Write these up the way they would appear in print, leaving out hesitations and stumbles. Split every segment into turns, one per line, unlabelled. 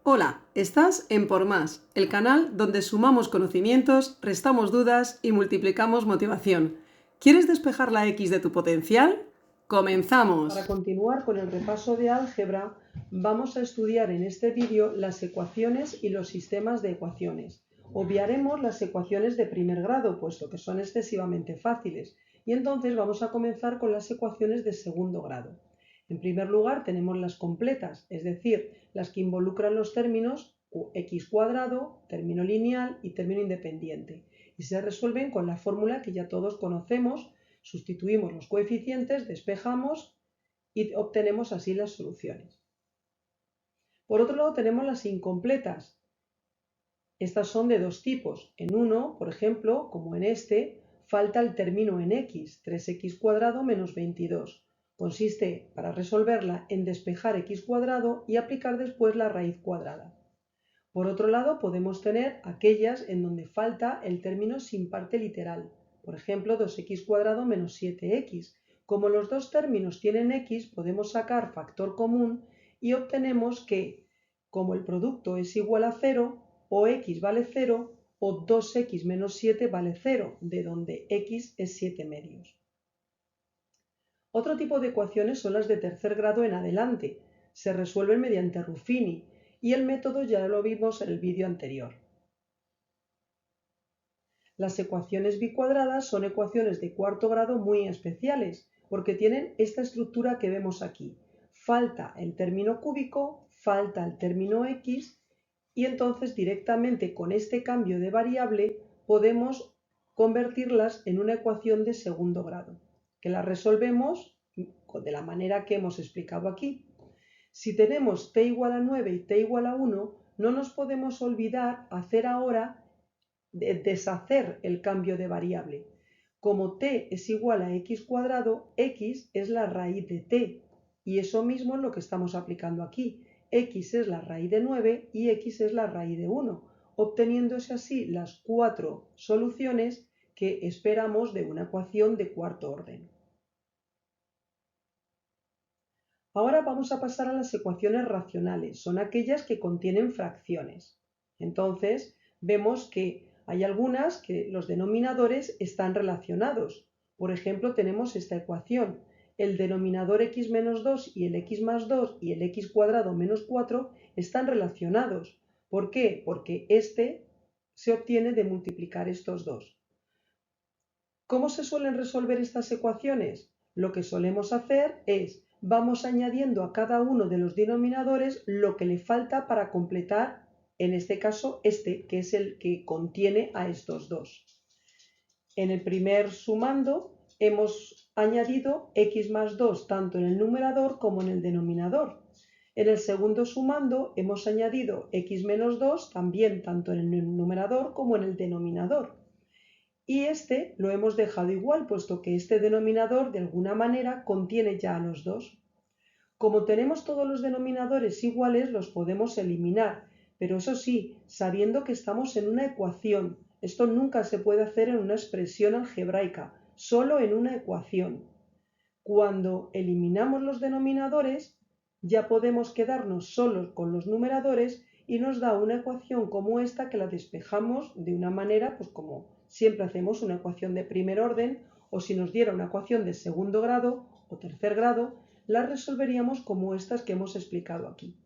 Hola, estás en Por Más, el canal donde sumamos conocimientos, restamos dudas y multiplicamos motivación. ¿Quieres despejar la X de tu potencial? ¡Comenzamos!
Para continuar con el repaso de álgebra, vamos a estudiar en este vídeo las ecuaciones y los sistemas de ecuaciones. Obviaremos las ecuaciones de primer grado, puesto que son excesivamente fáciles, y entonces vamos a comenzar con las ecuaciones de segundo grado. En primer lugar tenemos las completas, es decir, las que involucran los términos x cuadrado, término lineal y término independiente, y se resuelven con la fórmula que ya todos conocemos. Sustituimos los coeficientes, despejamos y obtenemos así las soluciones. Por otro lado tenemos las incompletas. Estas son de dos tipos. En uno, por ejemplo, como en este, falta el término en x, 3x cuadrado menos 22. Consiste, para resolverla, en despejar x cuadrado y aplicar después la raíz cuadrada. Por otro lado, podemos tener aquellas en donde falta el término sin parte literal. Por ejemplo, 2x cuadrado menos 7x. Como los dos términos tienen x, podemos sacar factor común y obtenemos que, como el producto es igual a 0, o x vale 0 o 2x menos 7 vale 0, de donde x es 7 medios. Otro tipo de ecuaciones son las de tercer grado en adelante. Se resuelven mediante Ruffini y el método ya lo vimos en el vídeo anterior. Las ecuaciones bicuadradas son ecuaciones de cuarto grado muy especiales, porque tienen esta estructura que vemos aquí. Falta el término cúbico, falta el término x, y entonces directamente con este cambio de variable podemos convertirlas en una ecuación de segundo grado, que la resolvemos de la manera que hemos explicado aquí. Si tenemos t igual a 9 y t igual a 1, no nos podemos olvidar hacer ahora deshacer el cambio de variable. Como t es igual a x cuadrado, x es la raíz de t, y eso mismo es lo que estamos aplicando aquí. X es la raíz de 9 y x es la raíz de 1, obteniéndose así las cuatro soluciones que esperamos de una ecuación de cuarto orden. Ahora vamos a pasar a las ecuaciones racionales, son aquellas que contienen fracciones. Entonces, vemos que hay algunas que los denominadores están relacionados. Por ejemplo, tenemos esta ecuación. El denominador x menos 2 y el x más 2 y el x cuadrado menos 4 están relacionados. ¿Por qué? Porque este se obtiene de multiplicar estos dos. ¿Cómo se suelen resolver estas ecuaciones? Lo que solemos hacer es vamos añadiendo a cada uno de los denominadores lo que le falta para completar, en este caso, este, que es el que contiene a estos dos. En el primer sumando hemos añadido x más 2 tanto en el numerador como en el denominador. En el segundo sumando hemos añadido x menos 2 también tanto en el numerador como en el denominador. Y este lo hemos dejado igual, puesto que este denominador de alguna manera contiene ya a los dos. Como tenemos todos los denominadores iguales, los podemos eliminar, pero eso sí, sabiendo que estamos en una ecuación. Esto nunca se puede hacer en una expresión algebraica, solo en una ecuación. Cuando eliminamos los denominadores, ya podemos quedarnos solos con los numeradores y nos da una ecuación como esta que la despejamos de una manera, pues como siempre hacemos una ecuación de primer orden, o si nos diera una ecuación de segundo grado o tercer grado, la resolveríamos como estas que hemos explicado aquí.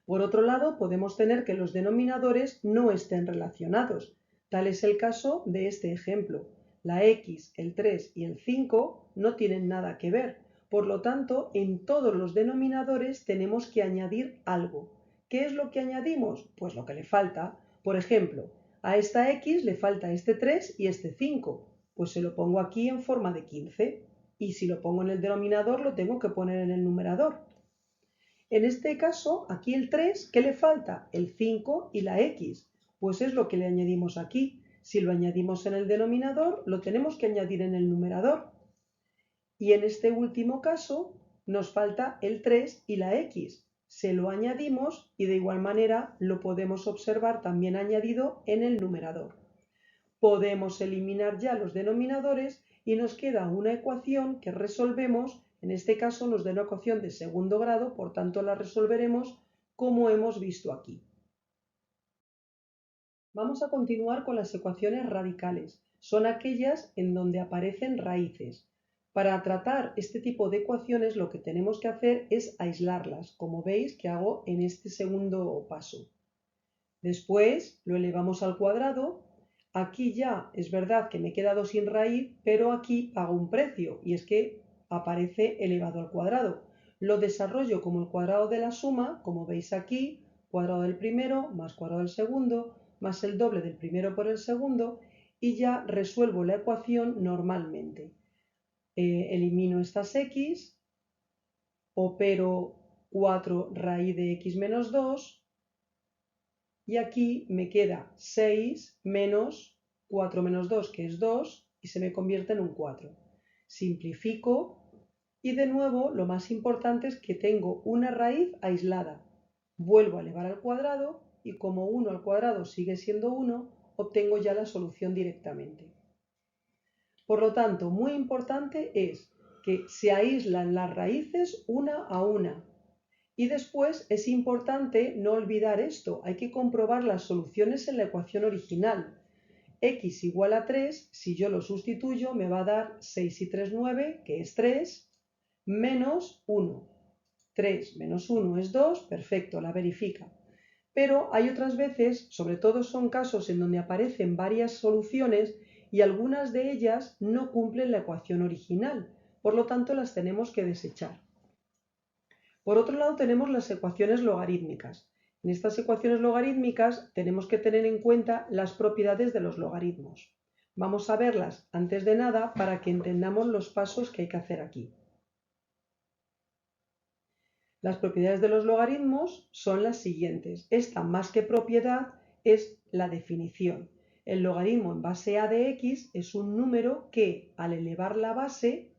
Por otro lado, podemos tener que los denominadores no estén relacionados. Tal es el caso de este ejemplo. La x, el 3 y el 5 no tienen nada que ver. Por lo tanto, en todos los denominadores tenemos que añadir algo. ¿Qué es lo que añadimos? Pues lo que le falta. Por ejemplo, a esta x le falta este 3 y este 5. Pues se lo pongo aquí en forma de 15. Y si lo pongo en el denominador, lo tengo que poner en el numerador. En este caso, aquí el 3, ¿qué le falta? El 5 y la x. Pues es lo que le añadimos aquí. Si lo añadimos en el denominador, lo tenemos que añadir en el numerador. Y en este último caso, nos falta el 3 y la x. Se lo añadimos y de igual manera lo podemos observar también añadido en el numerador. Podemos eliminar ya los denominadores y nos queda una ecuación que resolvemos. En este caso nos da una ecuación de segundo grado, por tanto la resolveremos como hemos visto aquí. Vamos a continuar con las ecuaciones radicales. Son aquellas en donde aparecen raíces. Para tratar este tipo de ecuaciones lo que tenemos que hacer es aislarlas, como veis que hago en este segundo paso. Después lo elevamos al cuadrado. Aquí ya es verdad que me he quedado sin raíz, pero aquí pago un precio y es que aparece elevado al cuadrado. Lo desarrollo como el cuadrado de la suma, como veis aquí, cuadrado del primero más cuadrado del segundo, más el doble del primero por el segundo, y ya resuelvo la ecuación normalmente. Elimino estas x, opero 4 raíz de x menos 2, y aquí me queda 6 menos 4 menos 2, que es 2, y se me convierte en un 4. Simplifico y de nuevo lo más importante es que tengo una raíz aislada. Vuelvo a elevar al cuadrado y como 1 al cuadrado sigue siendo 1, obtengo ya la solución directamente. Por lo tanto, muy importante es que se aíslan las raíces una a una. Y después es importante no olvidar esto, hay que comprobar las soluciones en la ecuación original. X igual a 3, si yo lo sustituyo, me va a dar 6 y 3, 9, que es 3, menos 1. 3 menos 1 es 2, perfecto, la verifica. Pero hay otras veces, sobre todo son casos en donde aparecen varias soluciones y algunas de ellas no cumplen la ecuación original, por lo tanto las tenemos que desechar. Por otro lado tenemos las ecuaciones logarítmicas. En estas ecuaciones logarítmicas tenemos que tener en cuenta las propiedades de los logaritmos. Vamos a verlas antes de nada para que entendamos los pasos que hay que hacer aquí. Las propiedades de los logaritmos son las siguientes. Esta, más que propiedad, es la definición. El logaritmo en base a de x es un número que, al elevar la base,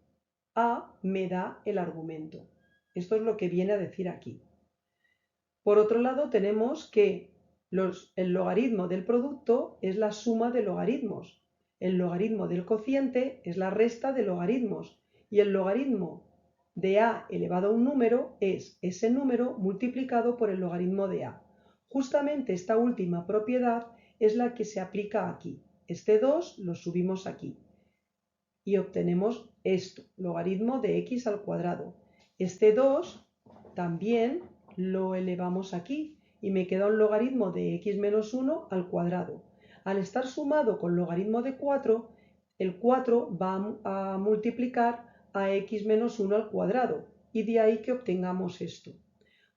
a me da el argumento. Esto es lo que viene a decir aquí. Por otro lado, tenemos que el logaritmo del producto es la suma de logaritmos. El logaritmo del cociente es la resta de logaritmos. Y el logaritmo de a elevado a un número es ese número multiplicado por el logaritmo de a. Justamente esta última propiedad es la que se aplica aquí. Este 2 lo subimos aquí y obtenemos esto, logaritmo de x al cuadrado. Este 2 también lo elevamos aquí y me queda un logaritmo de x menos 1 al cuadrado. Al estar sumado con logaritmo de 4, el 4 va a multiplicar a x menos 1 al cuadrado y de ahí que obtengamos esto.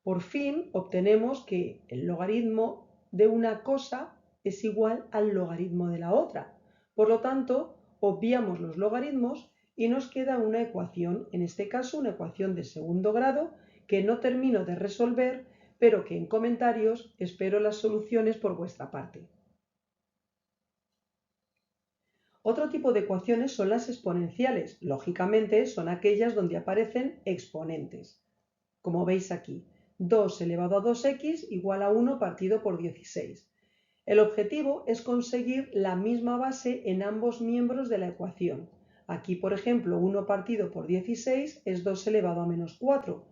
Por fin obtenemos que el logaritmo de una cosa es igual al logaritmo de la otra. Por lo tanto, obviamos los logaritmos y nos queda una ecuación, en este caso una ecuación de segundo grado que no termino de resolver, pero que en comentarios espero las soluciones por vuestra parte. Otro tipo de ecuaciones son las exponenciales. Lógicamente son aquellas donde aparecen exponentes. Como veis aquí, 2 elevado a 2x igual a 1 partido por 16. El objetivo es conseguir la misma base en ambos miembros de la ecuación. Aquí, por ejemplo, 1 partido por 16 es 2 elevado a menos 4.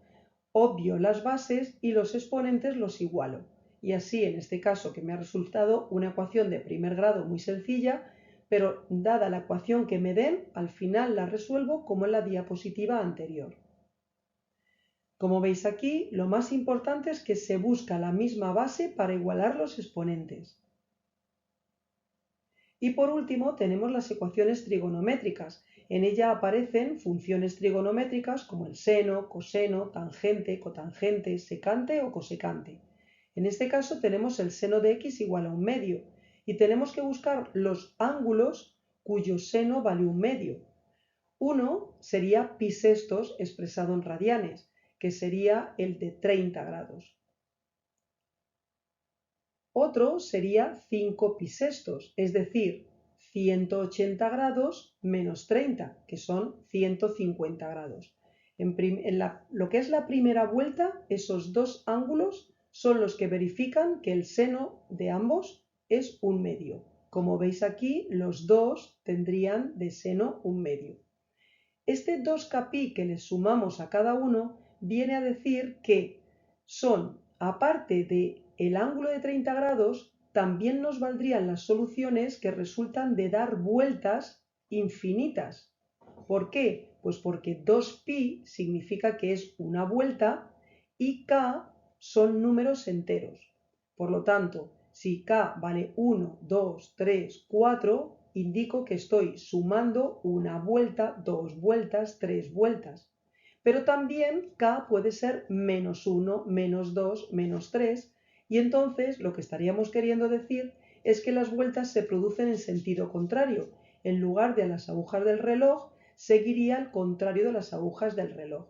Obvio las bases y los exponentes los igualo. Y así, en este caso, que me ha resultado una ecuación de primer grado muy sencilla, pero dada la ecuación que me den, al final la resuelvo como en la diapositiva anterior. Como veis aquí, lo más importante es que se busca la misma base para igualar los exponentes. Y por último tenemos las ecuaciones trigonométricas. En ella aparecen funciones trigonométricas como el seno, coseno, tangente, cotangente, secante o cosecante. En este caso tenemos el seno de x igual a un medio y tenemos que buscar los ángulos cuyo seno vale un medio. Uno sería pi sextos expresado en radianes, que sería el de 30 grados. Otro sería 5 pi sextos, es decir, 180 grados menos 30, que son 150 grados. Lo que es la primera vuelta, esos dos ángulos son los que verifican que el seno de ambos es un medio. Como veis aquí, los dos tendrían de seno un medio. Este 2 pi que le sumamos a cada uno viene a decir que son aparte del ángulo de 30 grados, también nos valdrían las soluciones que resultan de dar vueltas infinitas. ¿Por qué? Pues porque 2pi significa que es una vuelta y k son números enteros. Por lo tanto, si k vale 1, 2, 3, 4, indico que estoy sumando una vuelta, dos vueltas, tres vueltas. Pero también k puede ser menos 1, menos 2, menos 3, y entonces lo que estaríamos queriendo decir es que las vueltas se producen en sentido contrario. En lugar de las agujas del reloj, seguiría al contrario de las agujas del reloj.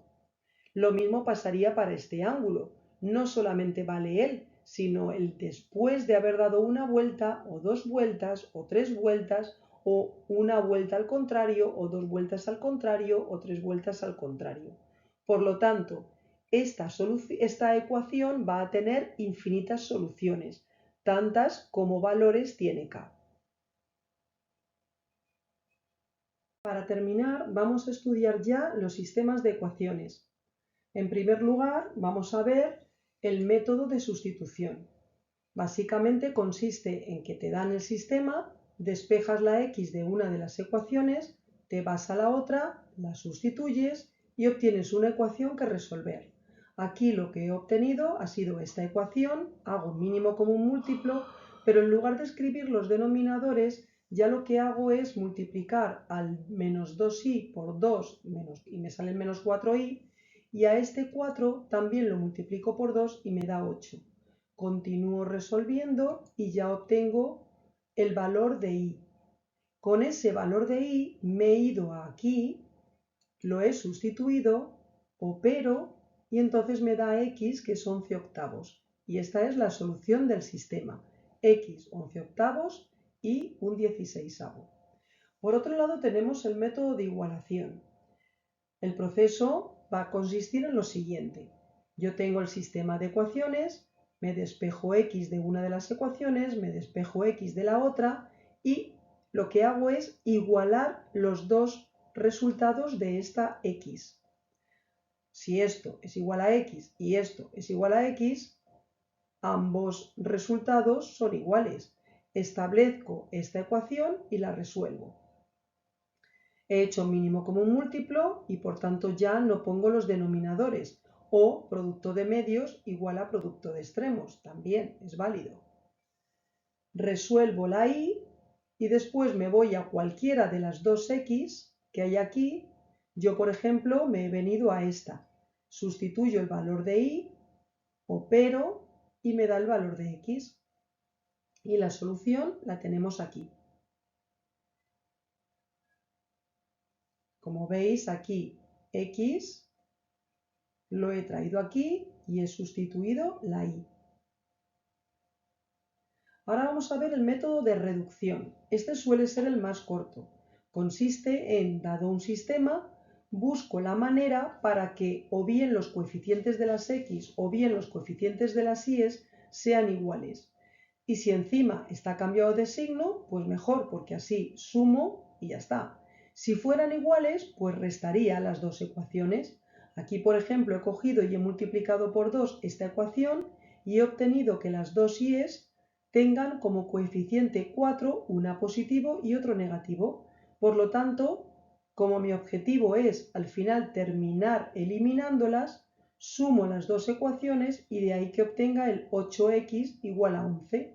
Lo mismo pasaría para este ángulo. No solamente vale él, sino el después de haber dado una vuelta, o dos vueltas, o tres vueltas, o una vuelta al contrario, o dos vueltas al contrario, o tres vueltas al contrario. Por lo tanto, esta ecuación va a tener infinitas soluciones, tantas como valores tiene k. Para terminar, vamos a estudiar ya los sistemas de ecuaciones. En primer lugar, vamos a ver el método de sustitución. Básicamente consiste en que te dan el sistema, despejas la x de una de las ecuaciones, te vas a la otra, la sustituyes y obtienes una ecuación que resolver. Aquí lo que he obtenido ha sido esta ecuación, hago mínimo común múltiplo, pero en lugar de escribir los denominadores, ya lo que hago es multiplicar al menos 2i por 2 y me sale el menos 4i, y a este 4 también lo multiplico por 2 y me da 8. Continúo resolviendo y ya obtengo el valor de i. Con ese valor de i me he ido aquí, lo he sustituido, opero y entonces me da x, que es 11 octavos. Y esta es la solución del sistema. X 11 octavos y un 16avo. Por otro lado tenemos el método de igualación. El proceso va a consistir en lo siguiente. Yo tengo el sistema de ecuaciones, me despejo x de una de las ecuaciones, me despejo x de la otra y lo que hago es igualar los dos resultados de esta x. Si esto es igual a x y esto es igual a x, ambos resultados son iguales. Establezco esta ecuación y la resuelvo. He hecho mínimo común múltiplo y por tanto ya no pongo los denominadores, o producto de medios igual a producto de extremos, también es válido. Resuelvo la y y después me voy a cualquiera de las dos x que hay aquí. Yo, por ejemplo, me he venido a esta. Sustituyo el valor de y, opero y me da el valor de x. Y la solución la tenemos aquí. Como veis, aquí x lo he traído aquí y he sustituido la y. Ahora vamos a ver el método de reducción. Este suele ser el más corto. Consiste en, dado un sistema, busco la manera para que o bien los coeficientes de las x o bien los coeficientes de las y sean iguales. Y si encima está cambiado de signo, pues mejor, porque así sumo y ya está. Si fueran iguales, pues restaría las dos ecuaciones. Aquí, por ejemplo, he cogido y he multiplicado por 2 esta ecuación y he obtenido que las dos y's tengan como coeficiente 4 una positivo y otro negativo. Por lo tanto, como mi objetivo es al final terminar eliminándolas, sumo las dos ecuaciones y de ahí que obtenga el 8x igual a 11.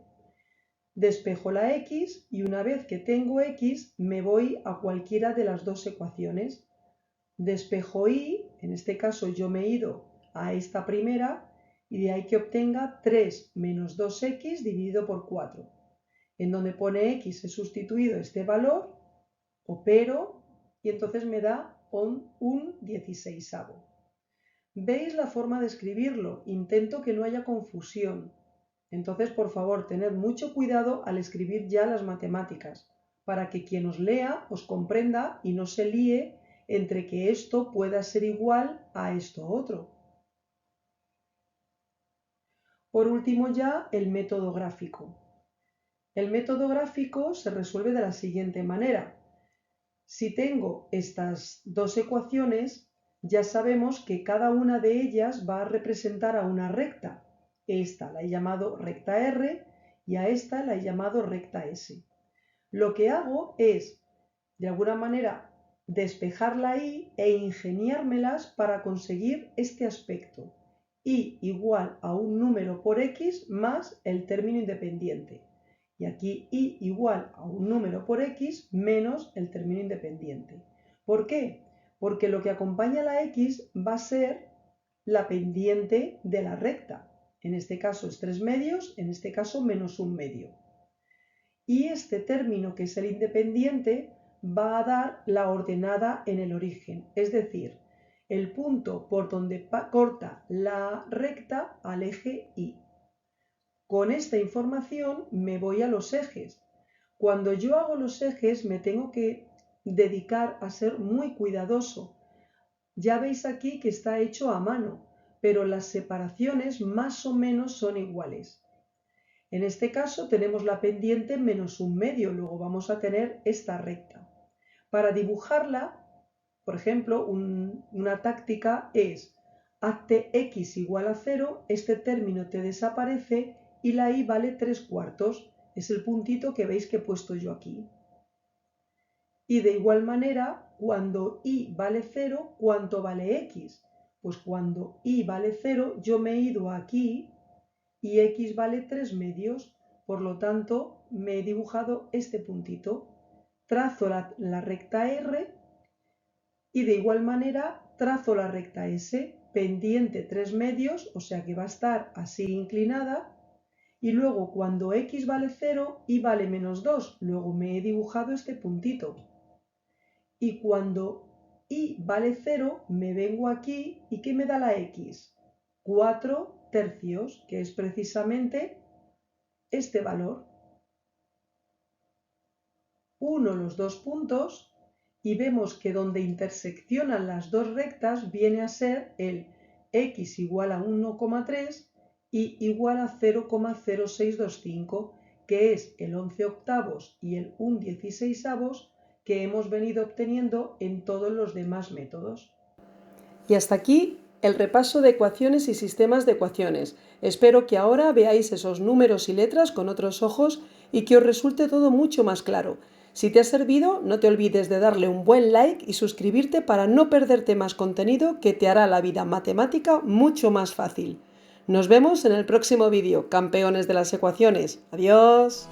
Despejo la x y una vez que tengo x me voy a cualquiera de las dos ecuaciones. Despejo y, en este caso yo me he ido a esta primera y de ahí que obtenga 3 menos 2x dividido por 4. En donde pone x he sustituido este valor, opero y entonces me da un 16avo. ¿Veis la forma de escribirlo? Intento que no haya confusión. Entonces, por favor, tened mucho cuidado al escribir ya las matemáticas, para que quien os lea os comprenda y no se líe entre que esto pueda ser igual a esto otro. Por último ya, el método gráfico. El método gráfico se resuelve de la siguiente manera. Si tengo estas dos ecuaciones, ya sabemos que cada una de ellas va a representar a una recta. Esta la he llamado recta R y a esta la he llamado recta S. Lo que hago es, de alguna manera, despejar la y e ingeniármelas para conseguir este aspecto. Y igual a un número por x más el término independiente. Y aquí y igual a un número por x menos el término independiente. ¿Por qué? Porque lo que acompaña a la x va a ser la pendiente de la recta. En este caso es 3 medios, en este caso menos 1 medio. Y este término, que es el independiente, va a dar la ordenada en el origen, es decir, el punto por donde corta la recta al eje Y. Con esta información me voy a los ejes. Cuando yo hago los ejes me tengo que dedicar a ser muy cuidadoso. Ya veis aquí que está hecho a mano, pero las separaciones más o menos son iguales. En este caso tenemos la pendiente menos 1 medio, luego vamos a tener esta recta. Para dibujarla, por ejemplo, una táctica es: hazte x igual a 0, este término te desaparece y la y vale 3/4, es el puntito que veis que he puesto yo aquí. Y de igual manera, cuando y vale 0, ¿cuánto vale x? Pues cuando y vale 0, yo me he ido aquí y x vale 3 medios, por lo tanto me he dibujado este puntito. Trazo la recta R y de igual manera trazo la recta S, pendiente 3 medios, o sea que va a estar así inclinada, y luego cuando x vale 0, y vale menos 2, luego me he dibujado este puntito. Y cuando y vale 0, me vengo aquí, ¿y qué me da la x? 4 tercios, que es precisamente este valor. Uno los dos puntos y vemos que donde interseccionan las dos rectas viene a ser el x igual a 1,3 y igual a 0,0625, que es el 11/8 y el 1/16 que hemos venido obteniendo en todos los demás métodos.
Y hasta aquí el repaso de ecuaciones y sistemas de ecuaciones. Espero que ahora veáis esos números y letras con otros ojos y que os resulte todo mucho más claro. Si te ha servido, no te olvides de darle un buen like y suscribirte para no perderte más contenido que te hará la vida matemática mucho más fácil. Nos vemos en el próximo vídeo, campeones de las ecuaciones. ¡Adiós!